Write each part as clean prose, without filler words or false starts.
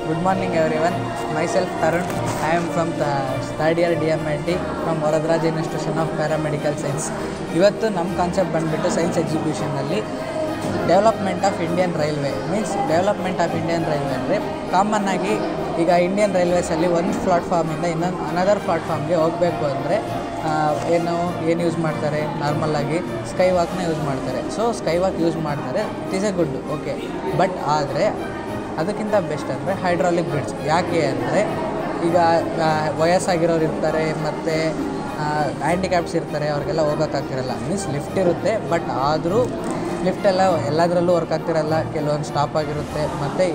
Good morning everyone. Myself Tarun. I am from the third year DMIT from Varadaraja Institution of Paramedical Science. ಇವತ್ತು ನಮ್ಮ concept ಬಂದುಬಿಟ್ಟು science ಎಕ್ಸಿಬಿಷನಲ್ಲಿ development of Indian railway means development of Indian railway ಅಂದರೆ common ಆಗಿ ಈಗ Indian ರೈಲ್ವೇಸಲ್ಲಿ ಒಂದು ಪ್ಲಾಟ್ಫಾರ್ಮಿಂದ ಇನ್ನೊಂದು another ಪ್ಲಾಟ್ಫಾರ್ಮ್ಗೆ ಹೋಗಬೇಕು ಅಂದರೆ ಏನು ಯೂಸ್ ಮಾಡ್ತಾರೆ, ನಾರ್ಮಲ್ಲಾಗಿ ಸ್ಕೈ ವಾಕ್ನ ಯೂಸ್ ಮಾಡ್ತಾರೆ. ಸೊ ಸ್ಕೈ ವಾಕ್ ಯೂಸ್ ಮಾಡ್ತಾರೆ, it is A good, okay. But ಆದರೆ ಅದಕ್ಕಿಂತ ಬೆಸ್ಟ್ ಅಂದರೆ ಹೈಡ್ರಾಲಿಕ್ ಬ್ರಿಡ್ಜ್. ಯಾಕೆ ಅಂದರೆ ಈಗ ವಯಸ್ಸಾಗಿರೋರು ಇರ್ತಾರೆ ಮತ್ತು ಹ್ಯಾಂಡಿಕ್ಯಾಪ್ಸ್ ಇರ್ತಾರೆ, ಅವ್ರಿಗೆಲ್ಲ ಹೋಗೋಕ್ಕಾಗ್ತಿರಲ್ಲ. ಮೀನ್ಸ್ ಲಿಫ್ಟ್ ಇರುತ್ತೆ, ಬಟ್ ಆದರೂ ಲಿಫ್ಟೆಲ್ಲ ಎಲ್ಲದರಲ್ಲೂ ವರ್ಕ್ ಆಗ್ತಿರಲ್ಲ. ಕೆಲವೊಂದು ಸ್ಟಾಪ್ ಆಗಿರುತ್ತೆ ಮತ್ತು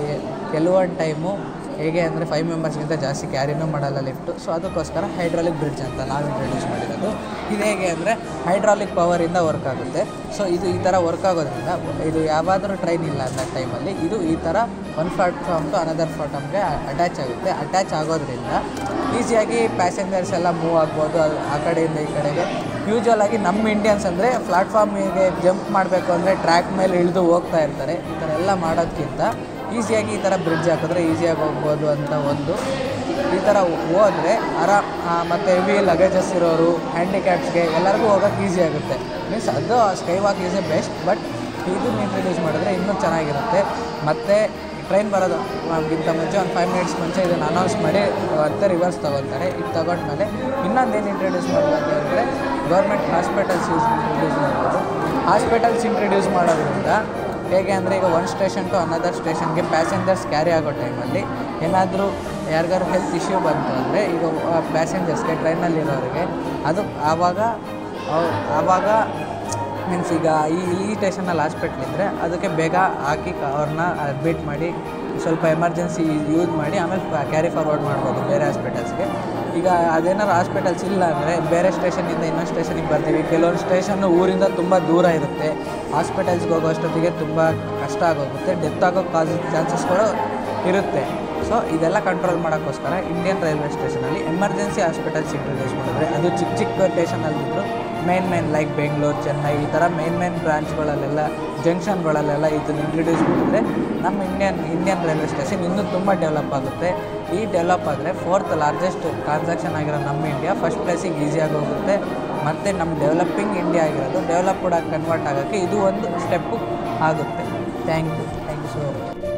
ಕೆಲವೊಂದು ಟೈಮು ಹೇಗೆ ಅಂದರೆ 5 ಮೆಂಬರ್ಸ್ಗಿಂತ ಜಾಸ್ತಿ ಕ್ಯಾರಿನೂ ಮಾಡಲ್ಲ ಲಿಫ್ಟು. ಸೊ ಅದಕ್ಕೋಸ್ಕರ ಹೈಡ್ರಾಲಿಕ್ ಬ್ರಿಡ್ಜ್ ಅಂತ ನಾವು ಇಂಟ್ರೊಡ್ಯೂಸ್ ಮಾಡಿರೋದು. ಇದು ಹೇಗೆ ಅಂದರೆ ಹೈಡ್ರಾಲಿಕ್ ಪವರಿಂದ ವರ್ಕ್ ಆಗುತ್ತೆ. ಸೊ ಇದು ಈ ಥರ ವರ್ಕ್ ಆಗೋದ್ರಿಂದ ಇದು ಯಾವಾದರೂ ಟ್ರೈನ್ ಇಲ್ಲ ಅನ್ನೋ ಟೈಮಲ್ಲಿ ಇದು ಈ ಥರ ಒಂದು ಪ್ಲಾಟ್ಫಾರ್ಮ್ ಟು ಅನದರ್ ಪ್ಲಾಟ್ಫಾರ್ಮ್ಗೆ ಅಟ್ಯಾಚ್ ಆಗುತ್ತೆ. ಅಟ್ಯಾಚ್ ಆಗೋದ್ರಿಂದ ಈಸಿಯಾಗಿ ಪ್ಯಾಸೆಂಜರ್ಸ್ ಎಲ್ಲ ಮೂವ್ ಆಗ್ಬೋದು ಆ ಕಡೆಯಿಂದ ಈ ಕಡೆಗೆ. ಯೂಶ್ವಲಾಗಿ ನಮ್ಮ ಇಂಡಿಯನ್ಸ್ ಅಂದರೆ ಪ್ಲಾಟ್ಫಾರ್ಮಿಗೆ ಜಂಪ್ ಮಾಡಬೇಕು ಅಂದರೆ ಟ್ರ್ಯಾಕ್ ಮೇಲೆ ಇಳಿದು ಹೋಗ್ತಾ ಇರ್ತಾರೆ. ಈ ಥರ ಎಲ್ಲ ಮಾಡೋದಕ್ಕಿಂತ ಈಸಿಯಾಗಿ ಈ ಥರ ಬ್ರಿಡ್ಜ್ ಹಾಕಿದ್ರೆ ಈಸಿಯಾಗಿ ಹೋಗ್ಬೋದು ಅಂತ ಒಂದು. ಈ ಥರ ಹೋದರೆ ಮತ್ತು ಹೆವಿ ಲಗೇಜಸ್ ಇರೋರು, ಹ್ಯಾಂಡಿಕ್ಯಾಪ್ಸ್ಗೆ ಎಲ್ಲರಿಗೂ ಹೋಗೋಕ್ಕೆ ಈಸಿ ಆಗುತ್ತೆ. ಮೀನ್ಸ್ ಅದು sky walk is A best, but ಇದನ್ನು ಇಂಟ್ರೊಡ್ಯೂಸ್ ಮಾಡಿದ್ರೆ ಇನ್ನೂ ಚೆನ್ನಾಗಿರುತ್ತೆ. ಮತ್ತು ಟ್ರೈನ್ ಬರೋದಕ್ಕಿಂತ ಮುಂಚೆ ಒಂದು 5 ಮಿನಿಟ್ಸ್ ಮುಂಚೆ ಇದನ್ನು ಅನೌನ್ಸ್ ಮಾಡಿ ಮತ್ತೆ ರಿವರ್ಸ್ ತೊಗೊತಾರೆ. ಇದು ತೊಗೊಂಡ್ಮೇಲೆ ಇನ್ನೊಂದೇನು ಇಂಟ್ರೊಡ್ಯೂಸ್ ಮಾಡಬೇಕು ಅಂದರೆ ಗೌರ್ಮೆಂಟ್ ಹಾಸ್ಪಿಟಲ್ಸ್ ಇಂಟ್ರೊಡ್ಯೂಸ್ ಮಾಡ್ಬೋದು. ಹಾಸ್ಪಿಟಲ್ಸ್ ಇಂಟ್ರೊಡ್ಯೂಸ್ ಮಾಡೋದ್ರಿಂದ ಹೇಗೆ ಅಂದರೆ ಈಗ ಒಂದು ಸ್ಟೇಷನ್ ಟು ಅನದರ್ ಸ್ಟೇಷನ್ಗೆ ಪ್ಯಾಸೆಂಜರ್ಸ್ ಕ್ಯಾರಿ ಆಗೋ ಟೈಮಲ್ಲಿ ಏನಾದರೂ ಯಾರಿಗಾರು ಹೆಲ್ತ್ ಇಶ್ಯೂ ಬಂತು ಅಂದರೆ ಈಗ ಪ್ಯಾಸೆಂಜರ್ಸ್ಗೆ ಟ್ರೈನಲ್ಲಿರೋರಿಗೆ ಅದು ಆವಾಗ ಮೀನ್ಸ್ ಈಗ ಈ ಸ್ಟೇಷನಲ್ಲಿ ಹಾಸ್ಪಿಟ್ಲ್ ಇದ್ದರೆ ಅದಕ್ಕೆ ಬೇಗ ಹಾಕಿ ಅವ್ರನ್ನ ಅಡ್ಮಿಟ್ ಮಾಡಿ ಸ್ವಲ್ಪ ಎಮರ್ಜೆನ್ಸಿ ಯೂಸ್ ಮಾಡಿ ಆಮೇಲೆ ಕ್ಯಾರಿ ಫಾರ್ವರ್ಡ್ ಮಾಡ್ಬೋದು ಬೇರೆ ಹಾಸ್ಪಿಟಲ್ಸ್ಗೆ. ಈಗ ಅದೇನಾದ್ರು ಹಾಸ್ಪಿಟಲ್ಸ್ ಇಲ್ಲ ಅಂದರೆ ಬೇರೆ ಸ್ಟೇಷನಿಂದ ಇನ್ನೊಂದು ಸ್ಟೇಷನಿಗೆ ಬರ್ತೀವಿ. ಕೆಲವೊಂದು ಸ್ಟೇಷನ್ನು ಊರಿಂದ ತುಂಬ ದೂರ ಇರುತ್ತೆ. ಹಾಸ್ಪಿಟಲ್ಸ್ಗೆ ಹೋಗೋ ಅಷ್ಟೊತ್ತಿಗೆ ತುಂಬ ಕಷ್ಟ ಆಗೋಗುತ್ತೆ, ಡೆತ್ ಆಗೋ ಚಾನ್ಸಸ್ಗಳು ಇರುತ್ತೆ. ಸೊ ಇದೆಲ್ಲ ಕಂಟ್ರೋಲ್ ಮಾಡೋಕ್ಕೋಸ್ಕರ ಇಂಡಿಯನ್ ರೈಲ್ವೆ ಸ್ಟೇಷನಲ್ಲಿ ಎಮರ್ಜೆನ್ಸಿ ಹಾಸ್ಪಿಟಲ್ಸ್ ಇಂಟ್ರೊಡ್ಯೂಸ್ ಮಾಡಿದ್ರೆ ಅದು ಚಿಕ್ಕ ಸ್ಟೇಷನಲ್ಲಿದ್ದರು ಮೇನ್ ಲೈಕ್ ಬೆಂಗಳೂರು, ಚೆನ್ನೈ ಈ ಥರ ಮೇನ್ ಬ್ರಾಂಚ್ಗಳಲ್ಲೆಲ್ಲ ಜಂಕ್ಷನ್ಗಳಲ್ಲೆಲ್ಲ ಇದನ್ನು ಇಂಟ್ರೊಡ್ಯೂಸ್ ಮಾಡಿದ್ರೆ ನಮ್ಮ ಇಂಡಿಯನ್ ರೈಲ್ವೆ ಸ್ಟೇಷನ್ ಇನ್ನೂ ತುಂಬ ಡೆವಲಪ್ ಆಗುತ್ತೆ. ಈ ಡೆವಲಪ್ ಆದರೆ 4th ಲಾರ್ಜೆಸ್ಟ್ ಟ್ರಾನ್ಸಾಕ್ಷನ್ ಆಗಿರೋ ನಮ್ಮ ಇಂಡಿಯಾ ಫಸ್ಟ್ ಪ್ಲೇಸಿಗೆ ಈಸಿಯಾಗಿ ಹೋಗುತ್ತೆ. ಮತ್ತು ನಮ್ಮ ಡೆವಲಪಿಂಗ್ ಇಂಡಿಯಾ ಆಗಿರೋದು ಡೆವಲಪ್ಡ್ ಆಗಿ ಕನ್ವರ್ಟ್ ಆಗೋಕ್ಕೆ ಇದು ಒಂದು ಸ್ಟೆಪ್ಪು ಆಗುತ್ತೆ. Thank you so much.